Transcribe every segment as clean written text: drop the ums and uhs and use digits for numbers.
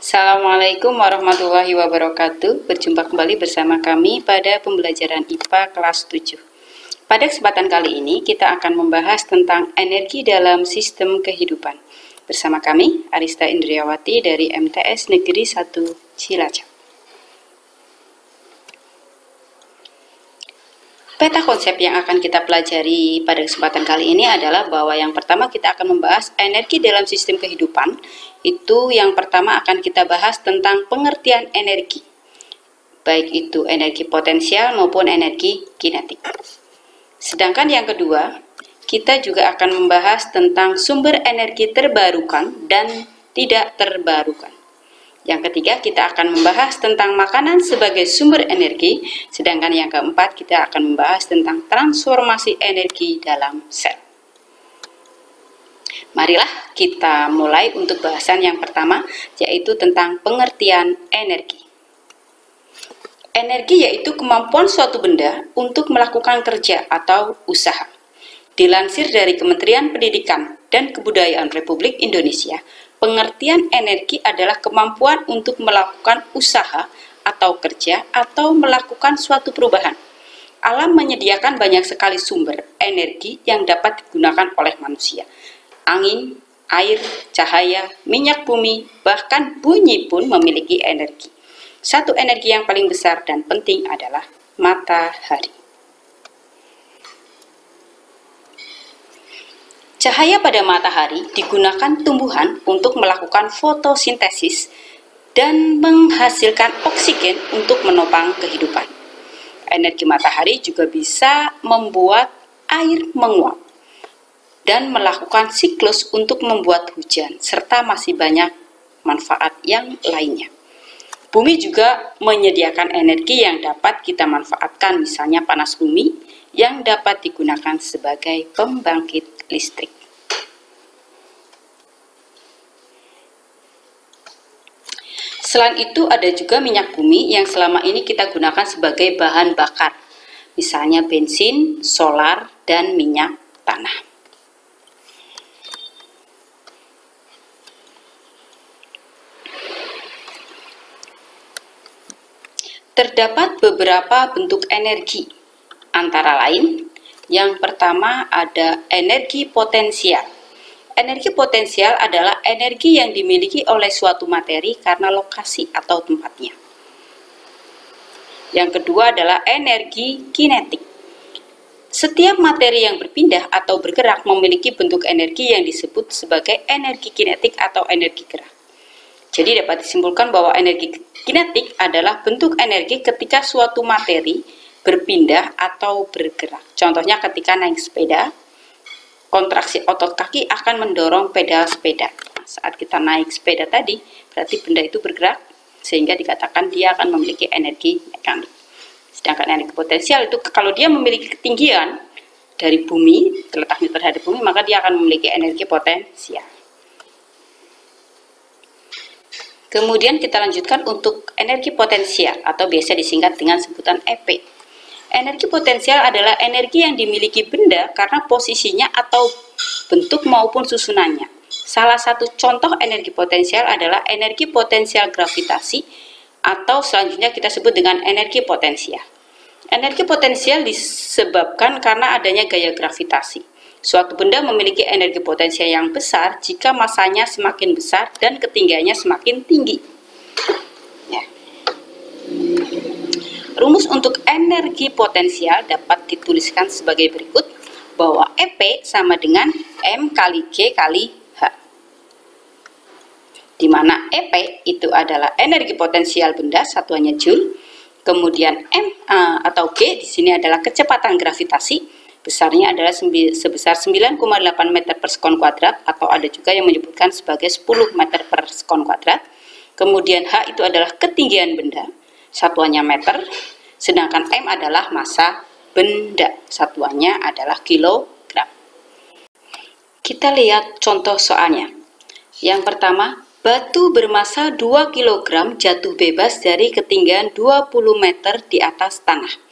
Assalamualaikum warahmatullahi wabarakatuh. Berjumpa kembali bersama kami pada pembelajaran IPA kelas 7. Pada kesempatan kali ini kita akan membahas tentang energi dalam sistem kehidupan. Bersama kami, Arista Indriawati dari MTS Negeri 1 Cilacap. Peta konsep yang akan kita pelajari pada kesempatan kali ini adalah bahwa yang pertama kita akan membahas energi dalam sistem kehidupan. Itu yang pertama akan kita bahas tentang pengertian energi, baik itu energi potensial maupun energi kinetik. Sedangkan yang kedua, kita juga akan membahas tentang sumber energi terbarukan dan tidak terbarukan. Yang ketiga, kita akan membahas tentang makanan sebagai sumber energi. Sedangkan yang keempat, kita akan membahas tentang transformasi energi dalam sel. Marilah kita mulai untuk bahasan yang pertama, yaitu tentang pengertian energi. Energi yaitu kemampuan suatu benda untuk melakukan kerja atau usaha. Dilansir dari Kementerian Pendidikan dan Kebudayaan Republik Indonesia, pengertian energi adalah kemampuan untuk melakukan usaha atau kerja atau melakukan suatu perubahan. Alam menyediakan banyak sekali sumber energi yang dapat digunakan oleh manusia. Angin, air, cahaya, minyak bumi, bahkan bunyi pun memiliki energi. Satu energi yang paling besar dan penting adalah matahari. Cahaya pada matahari digunakan tumbuhan untuk melakukan fotosintesis dan menghasilkan oksigen untuk menopang kehidupan. Energi matahari juga bisa membuat air menguap dan melakukan siklus untuk membuat hujan, serta masih banyak manfaat yang lainnya. Bumi juga menyediakan energi yang dapat kita manfaatkan, misalnya panas bumi yang dapat digunakan sebagai pembangkit listrik. Selain itu ada juga minyak bumi yang selama ini kita gunakan sebagai bahan bakar, misalnya bensin, solar, dan minyak tanah. Terdapat beberapa bentuk energi, antara lain yang pertama ada energi potensial. Energi potensial adalah energi yang dimiliki oleh suatu materi karena lokasi atau tempatnya. Yang kedua adalah energi kinetik. Setiap materi yang berpindah atau bergerak memiliki bentuk energi yang disebut sebagai energi kinetik atau energi gerak. Jadi dapat disimpulkan bahwa energi kinetik adalah bentuk energi ketika suatu materi berpindah atau bergerak. Contohnya ketika naik sepeda, kontraksi otot kaki akan mendorong pedal sepeda. Saat kita naik sepeda tadi, berarti benda itu bergerak, sehingga dikatakan dia akan memiliki energi mekanik. Sedangkan energi potensial itu kalau dia memiliki ketinggian dari bumi, letaknya terhadap bumi, maka dia akan memiliki energi potensial. Kemudian kita lanjutkan untuk energi potensial atau biasa disingkat dengan sebutan EP. Energi potensial adalah energi yang dimiliki benda karena posisinya atau bentuk maupun susunannya. Salah satu contoh energi potensial adalah energi potensial gravitasi atau selanjutnya kita sebut dengan energi potensial. Energi potensial disebabkan karena adanya gaya gravitasi. Suatu benda memiliki energi potensial yang besar jika masanya semakin besar dan ketinggiannya semakin tinggi. Ya. Rumus untuk energi potensial dapat dituliskan sebagai berikut, bahwa EP sama dengan M kali G kali H. Di mana EP itu adalah energi potensial benda, satuannya Joule. Kemudian M atau G di sini adalah kecepatan gravitasi, besarnya adalah sebesar 9,8 meter per sekon kuadrat, atau ada juga yang menyebutkan sebagai 10 meter per sekon kuadrat. Kemudian H itu adalah ketinggian benda, satuannya meter, sedangkan M adalah massa benda, satuannya adalah kilogram. Kita lihat contoh soalnya. Yang pertama, batu bermassa 2 kg jatuh bebas dari ketinggian 20 meter di atas tanah.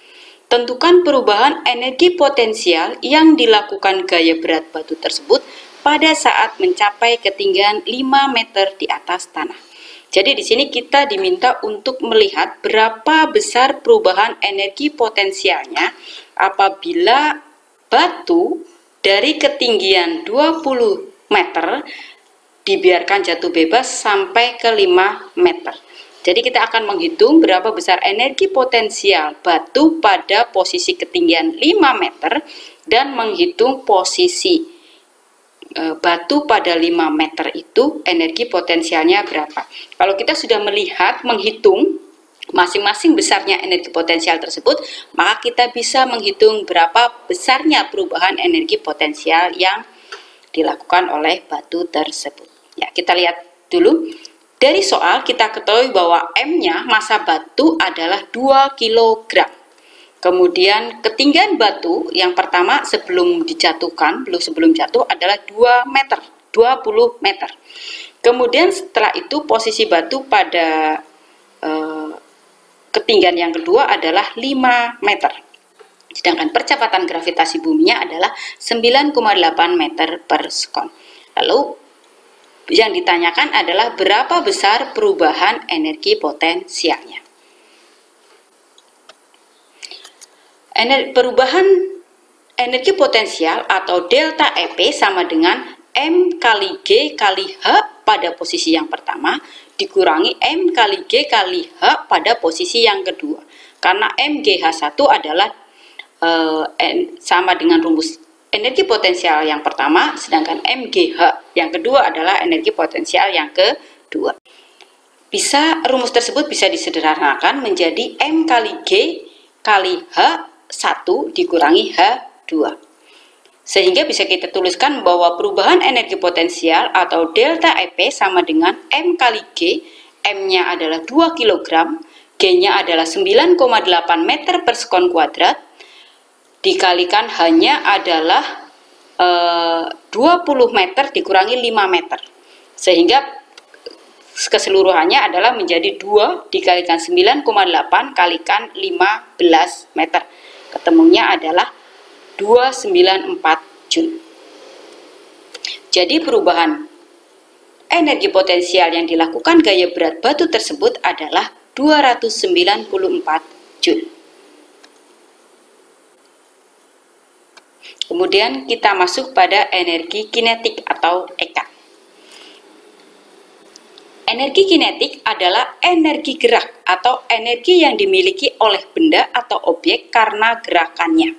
Tentukan perubahan energi potensial yang dilakukan gaya berat batu tersebut pada saat mencapai ketinggian 5 meter di atas tanah. Jadi di sini kita diminta untuk melihat berapa besar perubahan energi potensialnya apabila batu dari ketinggian 20 meter dibiarkan jatuh bebas sampai ke 5 meter. Jadi kita akan menghitung berapa besar energi potensial batu pada posisi ketinggian 5 meter dan menghitung posisi batu pada 5 meter itu energi potensialnya berapa. Kalau kita sudah menghitung masing-masing besarnya energi potensial tersebut, maka kita bisa menghitung berapa besarnya perubahan energi potensial yang dilakukan oleh batu tersebut. Ya, kita lihat dulu. Dari soal kita ketahui bahwa M-nya massa batu adalah 2 kg. Kemudian ketinggian batu yang pertama sebelum jatuh adalah 2 meter, 20 meter. Kemudian setelah itu posisi batu pada ketinggian yang kedua adalah 5 meter. Sedangkan percepatan gravitasi buminya adalah 9,8 meter per sekon. Lalu yang ditanyakan adalah berapa besar perubahan energi potensialnya. Perubahan energi potensial atau delta EP sama dengan M kali G kali H pada posisi yang pertama dikurangi M kali G kali H pada posisi yang kedua. Karena MGH1 adalah sama dengan rumus energi potensial yang pertama, sedangkan MGH yang kedua adalah energi potensial yang kedua. Rumus tersebut bisa disederhanakan menjadi M kali G kali H1 dikurangi H2. Sehingga bisa kita tuliskan bahwa perubahan energi potensial atau delta EP sama dengan M kali G, M-nya adalah 2 kg, G-nya adalah 9,8 meter per sekon kuadrat, dikalikan H-nya adalah 20 meter dikurangi 5 meter. Sehingga keseluruhannya adalah menjadi 2 dikalikan 9,8 kalikan 15 meter. Ketemunya adalah 294 Joule. Jadi perubahan energi potensial yang dilakukan gaya berat batu tersebut adalah 294 Joule. Kemudian kita masuk pada energi kinetik atau EK. Energi kinetik adalah energi gerak atau energi yang dimiliki oleh benda atau objek karena gerakannya.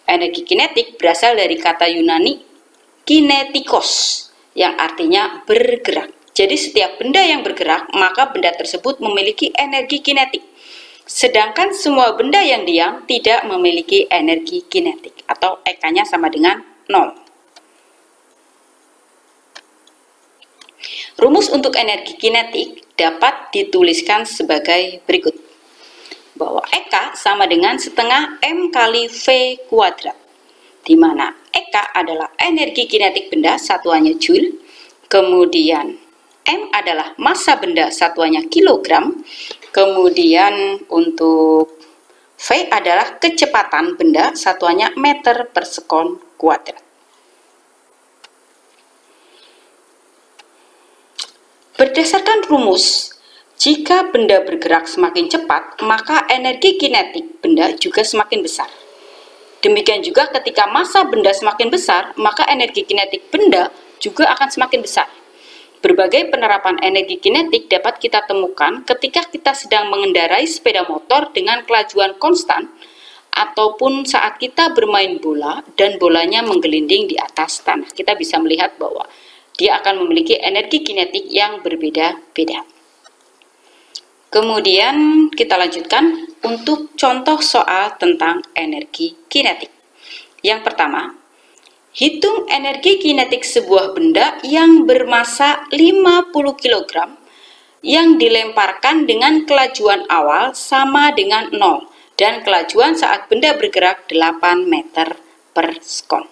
Energi kinetik berasal dari kata Yunani kinetikos yang artinya bergerak. Jadi setiap benda yang bergerak, maka benda tersebut memiliki energi kinetik. Sedangkan semua benda yang diam tidak memiliki energi kinetik atau EK-nya sama dengan 0. Rumus untuk energi kinetik dapat dituliskan sebagai berikut. Bahwa EK sama dengan setengah M kali V kuadrat. Di mana EK adalah energi kinetik benda, satuannya Joule. Kemudian M adalah massa benda, satuannya kilogram. Kemudian untuk V adalah kecepatan benda, satuannya meter per sekon kuadrat. Berdasarkan rumus, jika benda bergerak semakin cepat, maka energi kinetik benda juga semakin besar. Demikian juga ketika massa benda semakin besar, maka energi kinetik benda juga akan semakin besar. Berbagai penerapan energi kinetik dapat kita temukan ketika kita sedang mengendarai sepeda motor dengan kelajuan konstan, ataupun saat kita bermain bola dan bolanya menggelinding di atas tanah. Kita bisa melihat bahwa dia akan memiliki energi kinetik yang berbeda-beda. Kemudian kita lanjutkan untuk contoh soal tentang energi kinetik. Yang pertama, hitung energi kinetik sebuah benda yang bermassa 50 kg yang dilemparkan dengan kelajuan awal sama dengan 0 dan kelajuan saat benda bergerak 8 meter per sekon.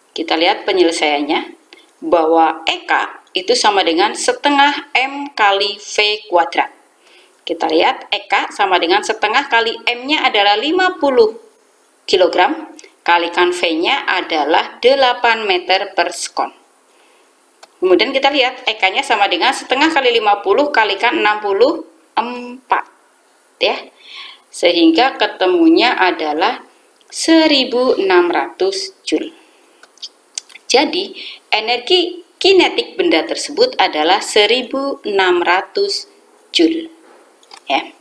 Kita lihat penyelesaiannya, bahwa EK itu sama dengan setengah M kali V kuadrat. Kita lihat EK sama dengan setengah kali M-nya adalah 50 kg, kalikan V-nya adalah 8 meter per sekon. Kemudian kita lihat EK-nya sama dengan setengah kali 50 kalikan 64 ya. Sehingga ketemunya adalah 1600 Joule. Jadi energi kinetik benda tersebut adalah 1600 Joule ya.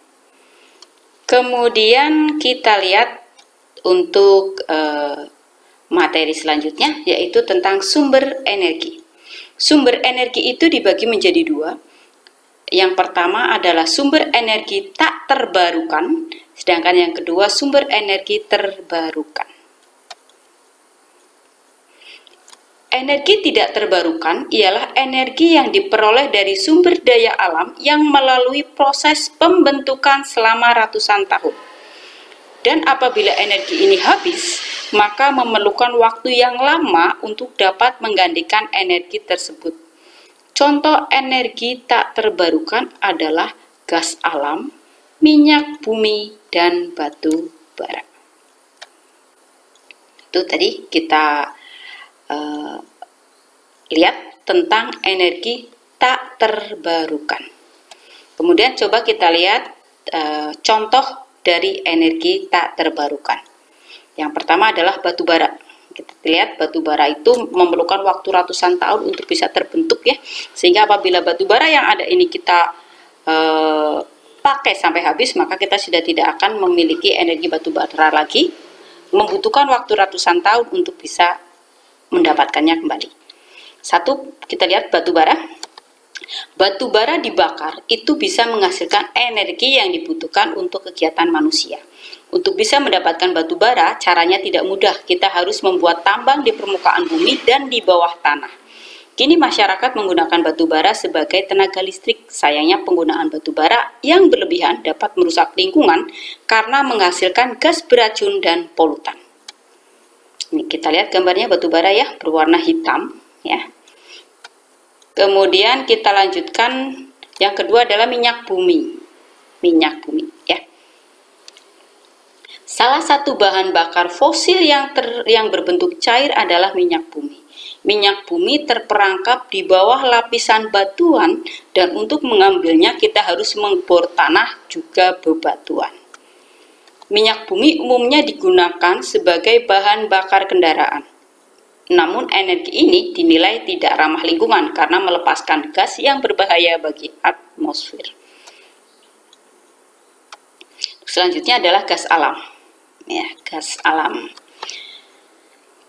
Kemudian kita lihat untuk materi selanjutnya, yaitu tentang sumber energi. Sumber energi itu dibagi menjadi dua. Yang pertama adalah sumber energi tak terbarukan, sedangkan yang kedua sumber energi terbarukan. Energi tidak terbarukan ialah energi yang diperoleh dari sumber daya alam yang melalui proses pembentukan selama ratusan tahun. Dan apabila energi ini habis, maka memerlukan waktu yang lama untuk dapat menggantikan energi tersebut. Contoh energi tak terbarukan adalah gas alam, minyak bumi, dan batu bara. Itu tadi kita lihat tentang energi tak terbarukan. Kemudian coba kita lihat contoh dari energi tak terbarukan. Yang pertama adalah batu bara. Kita lihat batu bara itu memerlukan waktu ratusan tahun untuk bisa terbentuk ya. Sehingga apabila batu bara yang ada ini kita pakai sampai habis, maka kita sudah tidak akan memiliki energi batu bara lagi. Membutuhkan waktu ratusan tahun untuk bisa mendapatkannya kembali. Satu, kita lihat batu bara. Batu bara dibakar itu bisa menghasilkan energi yang dibutuhkan untuk kegiatan manusia. Untuk bisa mendapatkan batu bara, caranya tidak mudah. Kita harus membuat tambang di permukaan bumi dan di bawah tanah. Kini masyarakat menggunakan batu bara sebagai tenaga listrik. Sayangnya penggunaan batu bara yang berlebihan dapat merusak lingkungan karena menghasilkan gas beracun dan polutan. Ini kita lihat gambarnya batu bara ya, berwarna hitam ya. Kemudian kita lanjutkan, yang kedua adalah minyak bumi. Minyak bumi ya. Salah satu bahan bakar fosil yang berbentuk cair adalah minyak bumi. Minyak bumi terperangkap di bawah lapisan batuan dan untuk mengambilnya kita harus mengebor tanah juga bebatuan. Minyak bumi umumnya digunakan sebagai bahan bakar kendaraan. Namun energi ini dinilai tidak ramah lingkungan karena melepaskan gas yang berbahaya bagi atmosfer. Selanjutnya adalah gas alam. Ya, gas alam.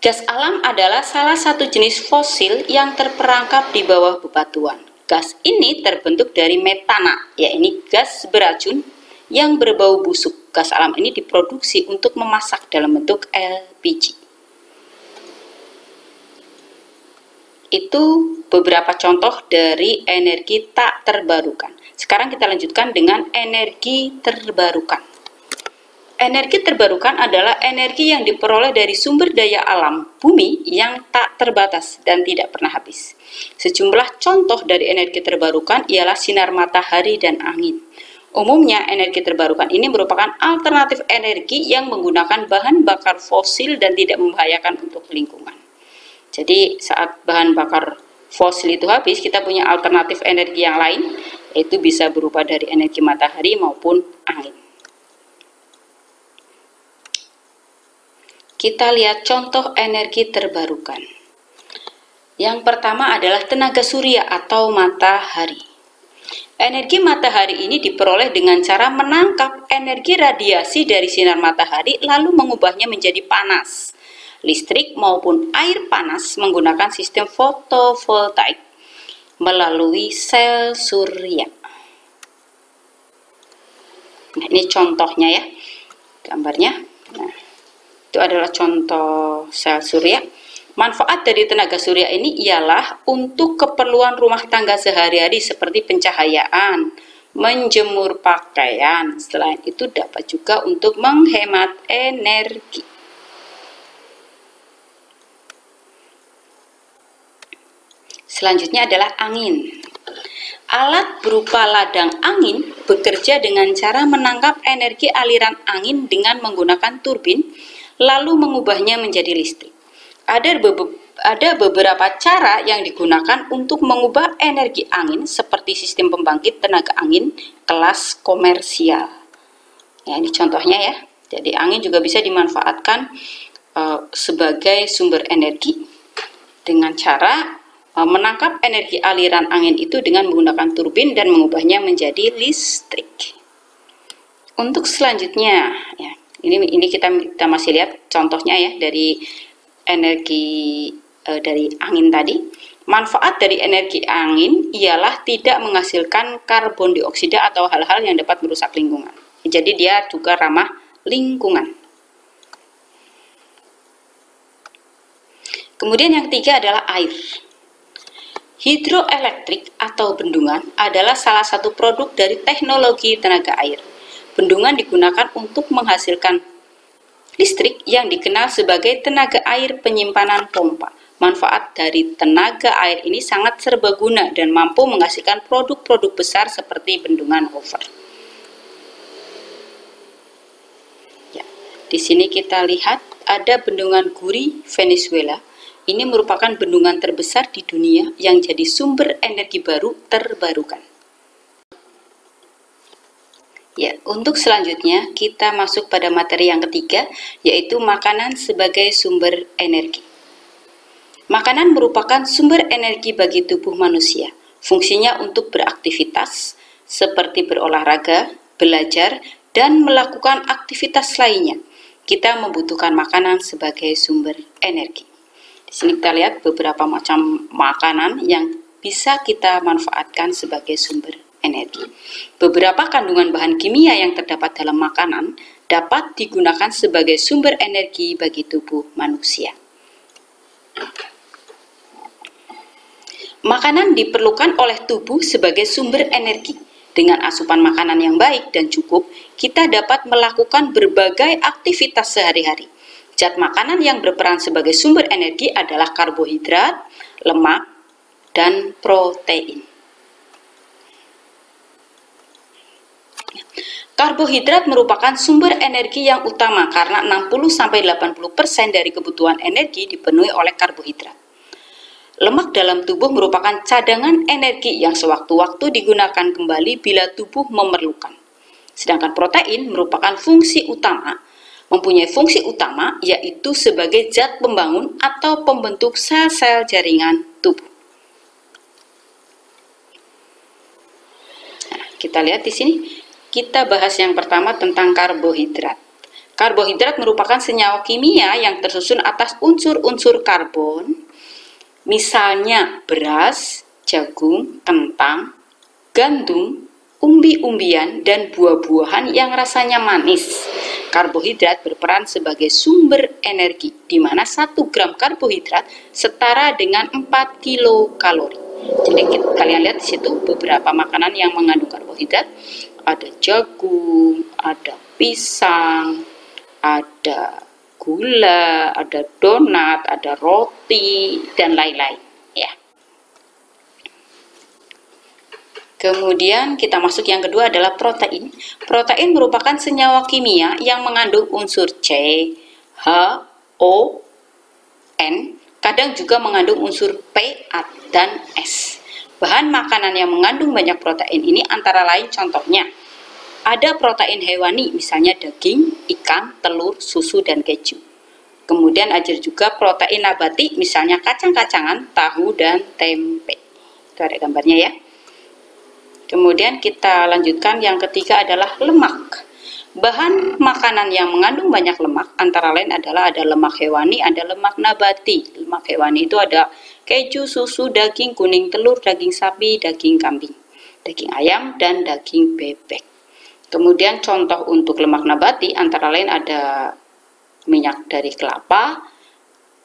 Gas alam adalah salah satu jenis fosil yang terperangkap di bawah bebatuan. Gas ini terbentuk dari metana, yaitu gas beracun yang berbau busuk. Gas alam ini diproduksi untuk memasak dalam bentuk LPG. Itu beberapa contoh dari energi tak terbarukan. Sekarang kita lanjutkan dengan energi terbarukan. Energi terbarukan adalah energi yang diperoleh dari sumber daya alam bumi yang tak terbatas dan tidak pernah habis. Sejumlah contoh dari energi terbarukan ialah sinar matahari dan angin. Umumnya energi terbarukan ini merupakan alternatif energi yang menggunakan bahan bakar fosil dan tidak membahayakan untuk lingkungan. Jadi saat bahan bakar fosil itu habis, kita punya alternatif energi yang lain, yaitu bisa berupa dari energi matahari maupun angin. Kita lihat contoh energi terbarukan. Yang pertama adalah tenaga surya atau matahari. Energi matahari ini diperoleh dengan cara menangkap energi radiasi dari sinar matahari lalu mengubahnya menjadi panas. Listrik maupun air panas menggunakan sistem fotovoltaik melalui sel surya. Nah, ini contohnya ya, gambarnya. Nah, itu adalah contoh sel surya. Manfaat dari tenaga surya ini ialah untuk keperluan rumah tangga sehari-hari seperti pencahayaan, menjemur pakaian. Selain itu dapat juga untuk menghemat energi. Selanjutnya adalah angin. Alat berupa ladang angin bekerja dengan cara menangkap energi aliran angin dengan menggunakan turbin, lalu mengubahnya menjadi listrik. Ada ada beberapa cara yang digunakan untuk mengubah energi angin seperti sistem pembangkit tenaga angin kelas komersial. Ya, ini contohnya ya. Jadi angin juga bisa dimanfaatkan sebagai sumber energi dengan cara menangkap energi aliran angin itu dengan menggunakan turbin dan mengubahnya menjadi listrik. Untuk selanjutnya, ya, ini kita masih lihat contohnya ya dari energi dari angin tadi. Manfaat dari energi angin ialah tidak menghasilkan karbon dioksida atau hal-hal yang dapat merusak lingkungan. Jadi dia juga ramah lingkungan. Kemudian yang ketiga adalah air. Hidroelektrik atau bendungan adalah salah satu produk dari teknologi tenaga air. Bendungan digunakan untuk menghasilkan listrik yang dikenal sebagai tenaga air penyimpanan pompa. Manfaat dari tenaga air ini sangat serbaguna dan mampu menghasilkan produk-produk besar seperti bendungan Hoover. Ya, di sini kita lihat ada bendungan Guri, Venezuela. Ini merupakan bendungan terbesar di dunia yang jadi sumber energi baru terbarukan. Ya, untuk selanjutnya kita masuk pada materi yang ketiga, yaitu makanan sebagai sumber energi. Makanan merupakan sumber energi bagi tubuh manusia. Fungsinya untuk beraktivitas seperti berolahraga, belajar, dan melakukan aktivitas lainnya. Kita membutuhkan makanan sebagai sumber energi. Di sini kita lihat beberapa macam makanan yang bisa kita manfaatkan sebagai sumber energi. Beberapa kandungan bahan kimia yang terdapat dalam makanan dapat digunakan sebagai sumber energi bagi tubuh manusia. Makanan diperlukan oleh tubuh sebagai sumber energi. Dengan asupan makanan yang baik dan cukup, kita dapat melakukan berbagai aktivitas sehari-hari. Zat makanan yang berperan sebagai sumber energi adalah karbohidrat, lemak, dan protein. Karbohidrat merupakan sumber energi yang utama karena 60-80% dari kebutuhan energi dipenuhi oleh karbohidrat. Lemak dalam tubuh merupakan cadangan energi yang sewaktu-waktu digunakan kembali bila tubuh memerlukan. Sedangkan protein merupakan mempunyai fungsi utama yaitu sebagai zat pembangun atau pembentuk sel-sel jaringan tubuh. Nah, kita lihat di sini. Kita bahas yang pertama tentang karbohidrat. Karbohidrat merupakan senyawa kimia yang tersusun atas unsur-unsur karbon, misalnya beras, jagung, kentang, gandum, umbi-umbian, dan buah-buahan yang rasanya manis. Karbohidrat berperan sebagai sumber energi, di mana 1 gram karbohidrat setara dengan 4 kilokalori. Jadi kalian lihat di situ beberapa makanan yang mengandung karbohidrat. Ada jagung, ada pisang, ada gula, ada donat, ada roti, dan lain-lain. Ya. Kemudian kita masuk yang kedua adalah protein. Protein merupakan senyawa kimia yang mengandung unsur C, H, O, N, kadang juga mengandung unsur P dan S. Bahan makanan yang mengandung banyak protein ini antara lain contohnya ada protein hewani, misalnya daging, ikan, telur, susu, dan keju. Kemudian ada juga protein nabati, misalnya kacang-kacangan, tahu, dan tempe. Itu ada gambarnya ya. Kemudian kita lanjutkan yang ketiga adalah lemak. Bahan makanan yang mengandung banyak lemak antara lain adalah ada lemak hewani, ada lemak nabati. Lemak hewani itu ada keju, susu, daging kuning, telur, daging sapi, daging kambing, daging ayam, dan daging bebek. Kemudian contoh untuk lemak nabati antara lain ada minyak dari kelapa,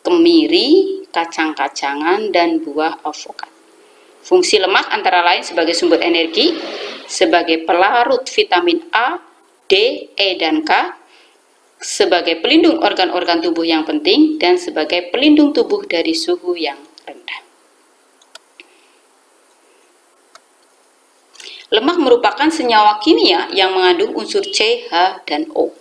kemiri, kacang-kacangan, dan buah avokat. Fungsi lemak antara lain sebagai sumber energi, sebagai pelarut vitamin A, D, E, dan K, sebagai pelindung organ-organ tubuh yang penting, dan sebagai pelindung tubuh dari suhu yang rendah. Lemak merupakan senyawa kimia yang mengandung unsur C, H, dan O.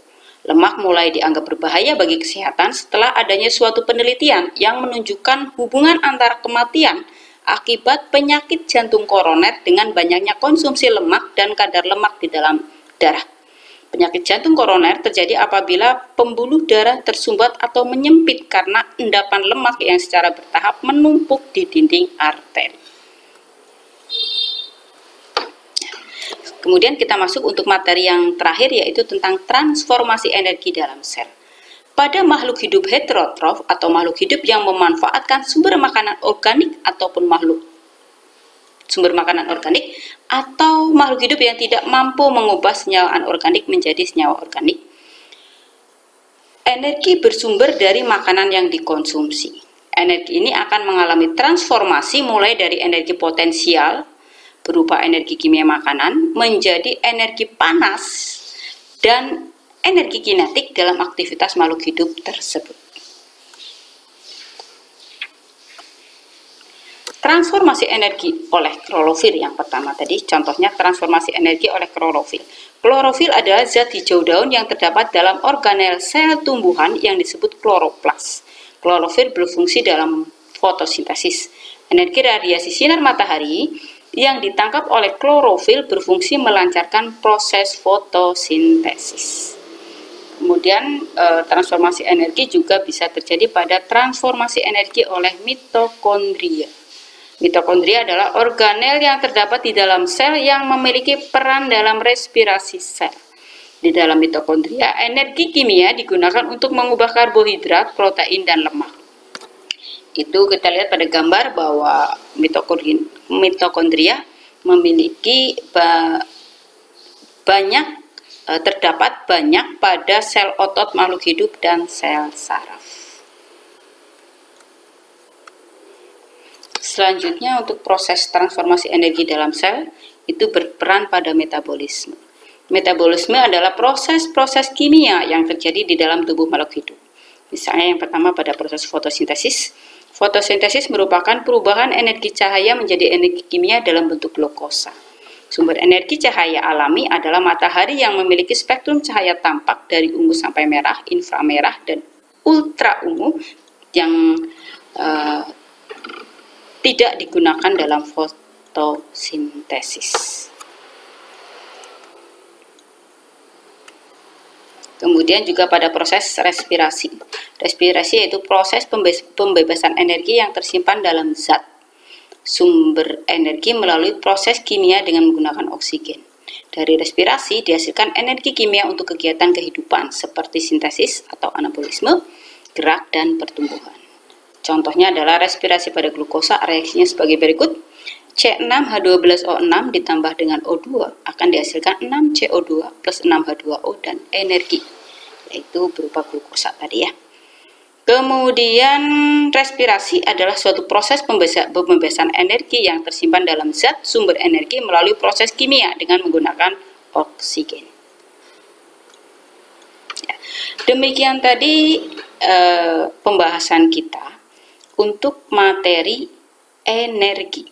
Lemak mulai dianggap berbahaya bagi kesehatan setelah adanya suatu penelitian yang menunjukkan hubungan antara kematian akibat penyakit jantung koroner dengan banyaknya konsumsi lemak dan kadar lemak di dalam darah. Penyakit jantung koroner terjadi apabila pembuluh darah tersumbat atau menyempit karena endapan lemak yang secara bertahap menumpuk di dinding arteri. Kemudian kita masuk untuk materi yang terakhir, yaitu tentang transformasi energi dalam sel. Pada makhluk hidup heterotrof atau makhluk hidup yang memanfaatkan sumber makanan organik ataupun atau makhluk hidup yang tidak mampu mengubah senyawa anorganik menjadi senyawa organik, energi bersumber dari makanan yang dikonsumsi. Energi ini akan mengalami transformasi mulai dari energi potensial berupa energi kimia makanan menjadi energi panas dan energi kinetik dalam aktivitas makhluk hidup tersebut. Transformasi energi oleh klorofil yang pertama tadi, contohnya transformasi energi oleh klorofil. Klorofil adalah zat hijau daun yang terdapat dalam organel sel tumbuhan yang disebut kloroplas. Klorofil berfungsi dalam fotosintesis. Energi radiasi sinar matahari yang ditangkap oleh klorofil berfungsi melancarkan proses fotosintesis. Kemudian transformasi energi juga bisa terjadi pada transformasi energi oleh mitokondria. Mitokondria adalah organel yang terdapat di dalam sel yang memiliki peran dalam respirasi sel. Di dalam mitokondria, energi kimia digunakan untuk mengubah karbohidrat, protein, dan lemak. Itu kita lihat pada gambar bahwa mitokondria memiliki terdapat banyak pada sel otot makhluk hidup dan sel saraf. Selanjutnya, untuk proses transformasi energi dalam sel itu berperan pada metabolisme. Metabolisme adalah proses-proses kimia yang terjadi di dalam tubuh makhluk hidup. Misalnya yang pertama pada proses fotosintesis. Fotosintesis merupakan perubahan energi cahaya menjadi energi kimia dalam bentuk glukosa. Sumber energi cahaya alami adalah matahari yang memiliki spektrum cahaya tampak dari ungu sampai merah, inframerah, dan ultra ungu yang tidak digunakan dalam fotosintesis. Kemudian juga pada proses respirasi. Respirasi yaitu proses pembebasan energi yang tersimpan dalam zat sumber energi melalui proses kimia dengan menggunakan oksigen. Dari respirasi dihasilkan energi kimia untuk kegiatan kehidupan seperti sintesis atau anabolisme, gerak, dan pertumbuhan. Contohnya adalah respirasi pada glukosa, reaksinya sebagai berikut. C6H12O6 ditambah dengan O2 akan dihasilkan 6CO2 plus 6H2O dan energi, yaitu berupa glukosa tadi ya. Kemudian respirasi adalah suatu proses pembebasan energi yang tersimpan dalam zat sumber energi melalui proses kimia dengan menggunakan oksigen. Ya. Demikian tadi pembahasan kita untuk materi energi.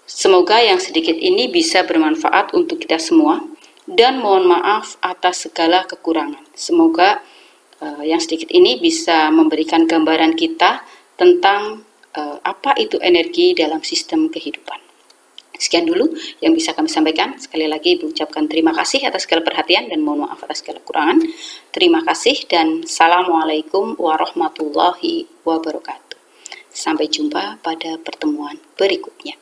Semoga yang sedikit ini bisa bermanfaat untuk kita semua dan mohon maaf atas segala kekurangan. Semoga yang sedikit ini bisa memberikan gambaran kita tentang apa itu energi dalam sistem kehidupan. Sekian dulu yang bisa kami sampaikan. Sekali lagi Ibu ucapkan terima kasih atas segala perhatian dan mohon maaf atas segala kekurangan. Terima kasih dan Assalamualaikum warahmatullahi wabarakatuh. Sampai jumpa pada pertemuan berikutnya.